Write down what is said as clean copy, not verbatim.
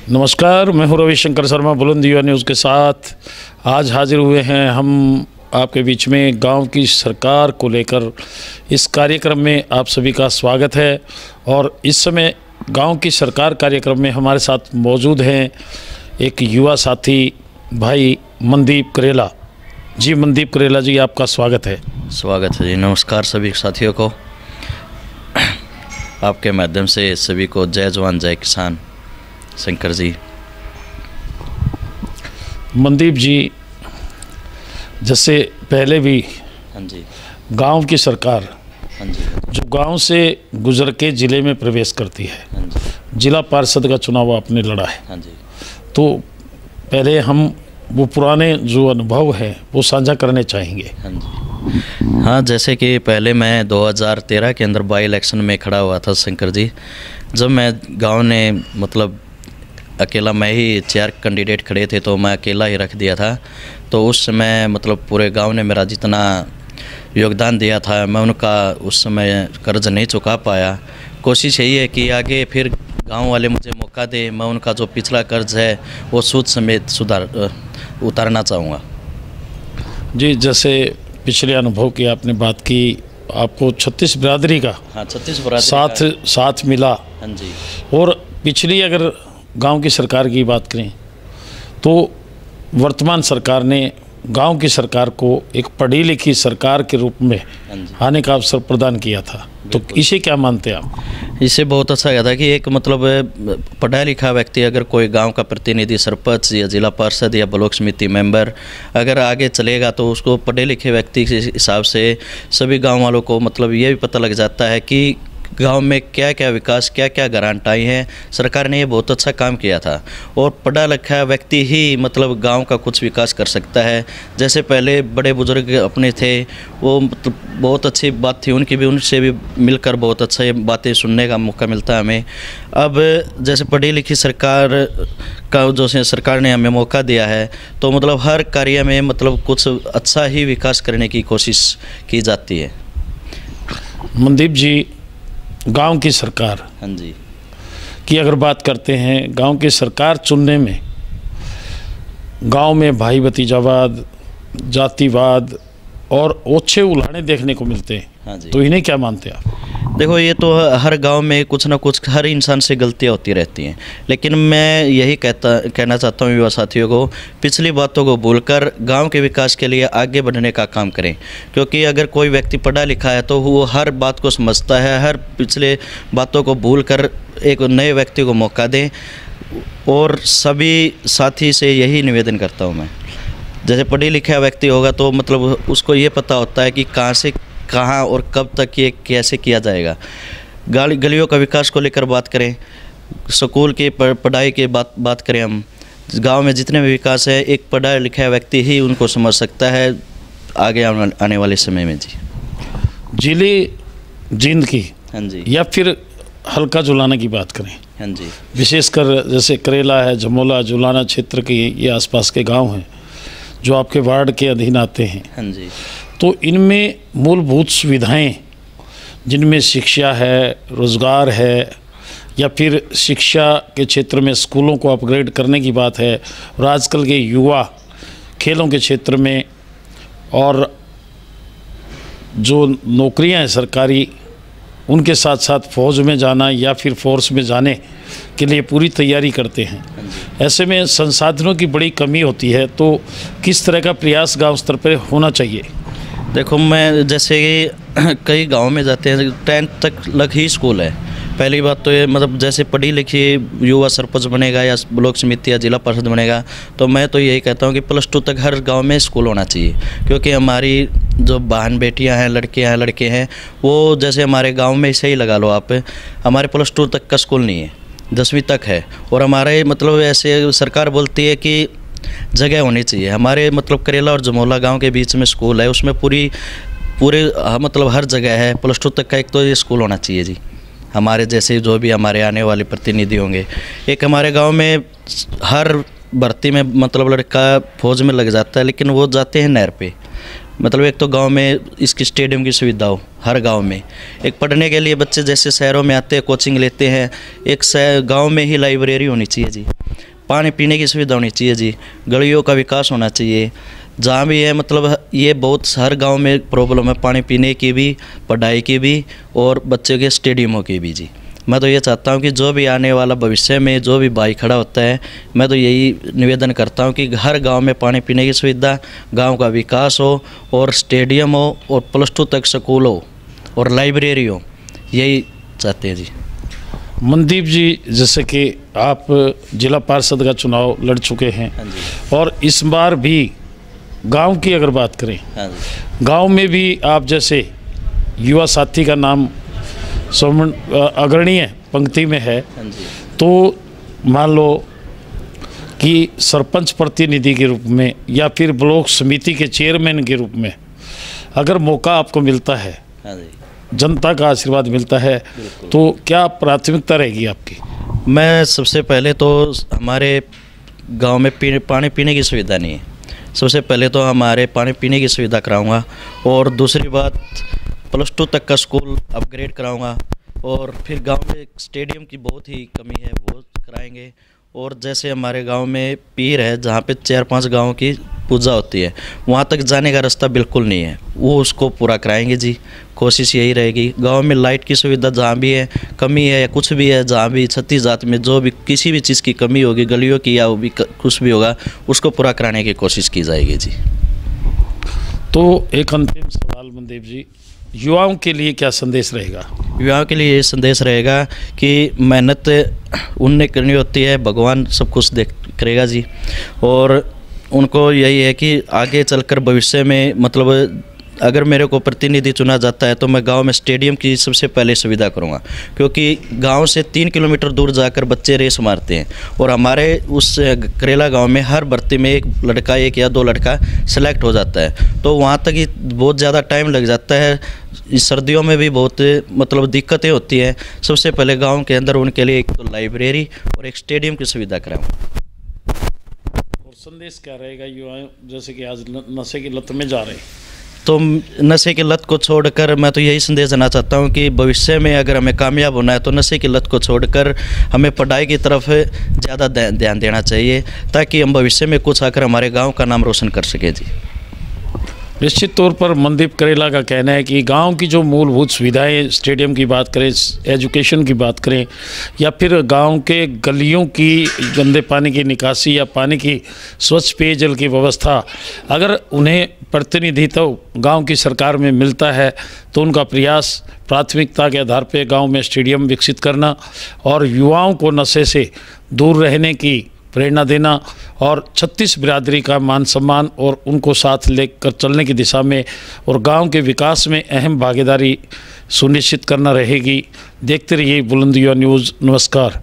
नमस्कार, मैं हूं रविशंकर शर्मा बुलंद युवा न्यूज़ के साथ। आज हाजिर हुए हैं हम आपके बीच में गांव की सरकार को लेकर। इस कार्यक्रम में आप सभी का स्वागत है। और इस समय गांव की सरकार कार्यक्रम में हमारे साथ मौजूद हैं एक युवा साथी भाई मनदीप करेला जी। मनदीप करेला जी, आपका स्वागत है। स्वागत है जी। नमस्कार सभी साथियों को। आपके माध्यम से सभी को जय जवान जय किसान। शंकर जी। मनदीप जी, जैसे पहले भी हाँ जी, गांव की सरकार हाँ जी, जो गांव से गुजर के ज़िले में प्रवेश करती है, हाँ जी, जिला पार्षद का चुनाव आपने लड़ा है, हाँ जी, तो पहले हम वो पुराने जो अनुभव है वो साझा करने चाहेंगे। हाँ जी। हाँ, जैसे कि पहले मैं 2013 के अंदर बाई इलेक्शन में खड़ा हुआ था शंकर जी। जब मैं गांव ने मतलब अकेला मैं ही 4 कैंडिडेट खड़े थे तो मैं अकेला ही रख दिया था। तो उस समय मतलब पूरे गांव ने मेरा जितना योगदान दिया था मैं उनका उस समय कर्ज नहीं चुका पाया। कोशिश यही है कि आगे फिर गांव वाले मुझे मौका दें, मैं उनका जो पिछला कर्ज है वो सूद समेत उतारना चाहूँगा जी। जैसे पिछले अनुभव की आपने बात की, आपको 36 बिरादरी का हाँ 36 बिरादरी साथ मिला। हाँ जी। और पिछली अगर गांव की सरकार की बात करें तो वर्तमान सरकार ने गांव की सरकार को एक पढ़ी लिखी सरकार के रूप में आने का अवसर प्रदान किया था। तो इसे क्या मानते हैं आप? इससे बहुत अच्छा लगा था कि एक मतलब पढ़ा लिखा व्यक्ति अगर कोई गांव का प्रतिनिधि, सरपंच या जिला पार्षद या ब्लॉक समिति मेंबर अगर आगे चलेगा तो उसको पढ़े लिखे व्यक्ति के हिसाब से सभी गांव वालों को मतलब ये भी पता लग जाता है कि गांव में क्या क्या विकास, क्या क्या ग्रांट आई हैं। सरकार ने ये बहुत अच्छा काम किया था और पढ़ा लिखा व्यक्ति ही मतलब गांव का कुछ विकास कर सकता है। जैसे पहले बड़े बुजुर्ग अपने थे, वो मतलब बहुत अच्छी बात थी उनकी भी, उनसे भी मिलकर बहुत अच्छा बातें सुनने का मौका मिलता है हमें। अब जैसे पढ़ी लिखी सरकार का जो सरकार ने हमें मौका दिया है तो मतलब हर कार्य में मतलब कुछ अच्छा ही विकास करने की कोशिश की जाती है। मनदीप जी, गांव की सरकार हाँ जी की अगर बात करते हैं, गांव की सरकार चुनने में गांव में भाई भतीजावाद, जातिवाद और ओछे उलाहने देखने को मिलते हैं। हाँ जी। तो इन्हें क्या मानते हैं आप? देखो, ये तो हर गांव में कुछ ना कुछ हर इंसान से गलतियां होती रहती हैं, लेकिन मैं यही कहना चाहता हूँ युवा साथियों को, पिछली बातों को भूलकर गांव के विकास के लिए आगे बढ़ने का काम करें। क्योंकि अगर कोई व्यक्ति पढ़ा लिखा है तो वो हर बात को समझता है, हर पिछले बातों को भूलकर एक नए व्यक्ति को मौका दें। और सभी साथी से यही निवेदन करता हूँ मैं, जैसे पढ़े लिखा व्यक्ति होगा तो मतलब उसको ये पता होता है कि कहाँ से कहाँ और कब तक ये कैसे किया जाएगा। गलियों का विकास को लेकर बात करें, स्कूल की पढ़ाई की बात करें, हम गांव में जितने भी विकास है एक पढ़ा लिखा व्यक्ति ही उनको समझ सकता है आगे आने वाले समय में। जी, जिले जींद की हाँ जी, या फिर हल्का जुलाना की बात करें, हाँ जी, विशेषकर जैसे करेला है, जमोला, जुलाना क्षेत्र के ये आसपास के गांव हैं जो आपके वार्ड के अधीन आते हैं, हाँ जी, तो इनमें मूलभूत सुविधाएं जिनमें शिक्षा है, रोज़गार है, या फिर शिक्षा के क्षेत्र में स्कूलों को अपग्रेड करने की बात है, और आजकल के युवा खेलों के क्षेत्र में और जो नौकरियां हैं सरकारी, उनके साथ साथ फौज में जाना या फिर फोर्स में जाने के लिए पूरी तैयारी करते हैं। ऐसे में संसाधनों की बड़ी कमी होती है, तो किस तरह का प्रयास गांव स्तर पर होना चाहिए? देखो, मैं जैसे कई गांव में जाते हैं 10th तक लग ही स्कूल है। पहली बात तो ये मतलब जैसे पढ़ी लिखी युवा सरपंच बनेगा या ब्लॉक समिति या जिला पार्षद बनेगा तो मैं तो यही कहता हूँ कि +2 तक हर गांव में स्कूल होना चाहिए। क्योंकि हमारी जो बहन बेटियां हैं, लड़कियां हैं, लड़के हैं, वो जैसे हमारे गांव में से ही लगा लो आप, हमारे +2 तक का स्कूल नहीं है, 10वीं तक है। और हमारे मतलब ऐसे सरकार बोलती है कि जगह होनी चाहिए। हमारे मतलब करेला और जमोला गांव के बीच में स्कूल है, उसमें पूरे मतलब हर जगह है। +2 तक का एक तो ये स्कूल होना चाहिए जी। हमारे जैसे जो भी हमारे आने वाले प्रतिनिधि होंगे, एक हमारे गांव में हर भर्ती में मतलब लड़का फौज में लग जाता है, लेकिन वो जाते हैं नहर पे। मतलब एक तो गांव में इसकी स्टेडियम की सुविधा हो हर गांव में, एक पढ़ने के लिए बच्चे जैसे शहरों में आते हैं कोचिंग लेते हैं, एक गांव में ही लाइब्रेरी होनी चाहिए जी, पानी पीने की सुविधा होनी चाहिए जी, गलियों का विकास होना चाहिए जहाँ भी है। मतलब ये बहुत हर गांव में प्रॉब्लम है पानी पीने की भी, पढ़ाई की भी और बच्चों के स्टेडियमों की भी जी। मैं तो ये चाहता हूँ कि जो भी आने वाला भविष्य में जो भी भाई खड़ा होता है, मैं तो यही निवेदन करता हूँ कि हर गांव में पानी पीने की सुविधा, गांव का विकास हो और स्टेडियम हो और +2 तक स्कूल हो और लाइब्रेरी हो, यही चाहते हैं जी। मनदीप जी, जैसे कि आप जिला पार्षद का चुनाव लड़ चुके हैं और इस बार भी गांव की अगर बात करें, गांव में भी आप जैसे युवा साथी का नाम अग्रणीय पंक्ति में है, तो मान लो कि सरपंच प्रतिनिधि के रूप में या फिर ब्लॉक समिति के चेयरमैन के रूप में अगर मौका आपको मिलता है, जनता का आशीर्वाद मिलता है, तो क्या प्राथमिकता रहेगी आपकी? मैं सबसे पहले तो हमारे गांव में पानी पीने की सुविधा नहीं है, सबसे पहले तो हमारे पानी पीने की सुविधा कराऊंगा और दूसरी बात +2 तक का स्कूल अपग्रेड कराऊंगा और फिर गांव में स्टेडियम की बहुत ही कमी है वो कराएंगे। और जैसे हमारे गांव में पीर है जहाँ पे 4-5 गाँव की पूजा होती है, वहाँ तक जाने का रास्ता बिल्कुल नहीं है, वो उसको पूरा कराएंगे जी। कोशिश यही रहेगी। गांव में लाइट की सुविधा जहाँ भी है कमी है या कुछ भी है, जहाँ भी छत्तीस जात में जो भी किसी भी चीज़ की कमी होगी, गलियों की या वो भी कुछ भी होगा, उसको पूरा कराने की कोशिश की जाएगी जी। तो एक अंतिम सवाल मनदीप जी, युवाओं के लिए क्या संदेश रहेगा? युवाओं के लिए ये संदेश रहेगा कि मेहनत उनने करनी होती है, भगवान सब कुछ देख करेगा जी। और उनको यही है कि आगे चलकर भविष्य में मतलब अगर मेरे को प्रतिनिधि चुना जाता है तो मैं गांव में स्टेडियम की सबसे पहले सुविधा करूंगा, क्योंकि गांव से 3 किलोमीटर दूर जाकर बच्चे रेस मारते हैं और हमारे उस करेला गांव में हर भर्ती में एक या दो लड़का सेलेक्ट हो जाता है, तो वहां तक ही बहुत ज़्यादा टाइम लग जाता है। इस सर्दियों में भी बहुत मतलब दिक्कतें होती हैं। सबसे पहले गाँव के अंदर उनके लिए एक तो लाइब्रेरी और एक स्टेडियम की सुविधा कराऊँगा। और संदेश क्या रहेगा युवा जैसे कि आज नशे की लत में जा रहे हैं, तो नशे की लत को छोड़कर मैं तो यही संदेश देना चाहता हूँ कि भविष्य में अगर हमें कामयाब होना है तो नशे की लत को छोड़कर हमें पढ़ाई की तरफ ज़्यादा ध्यान देना चाहिए, ताकि हम भविष्य में कुछ आकर हमारे गांव का नाम रोशन कर सके जी। निश्चित तौर पर मनदीप करेला का कहना है कि गांव की जो मूलभूत सुविधाएं, स्टेडियम की बात करें, एजुकेशन की बात करें या फिर गांव के गलियों की गंदे पानी की निकासी या पानी की स्वच्छ पेयजल की व्यवस्था, अगर उन्हें प्रतिनिधित्व गांव की सरकार में मिलता है तो उनका प्रयास प्राथमिकता के आधार पर गाँव में स्टेडियम विकसित करना और युवाओं को नशे से दूर रहने की प्रेरणा देना और 36 बिरादरी का मान सम्मान और उनको साथ लेकर चलने की दिशा में और गांव के विकास में अहम भागीदारी सुनिश्चित करना रहेगी। देखते रहिए बुलंद युवा न्यूज़। नमस्कार।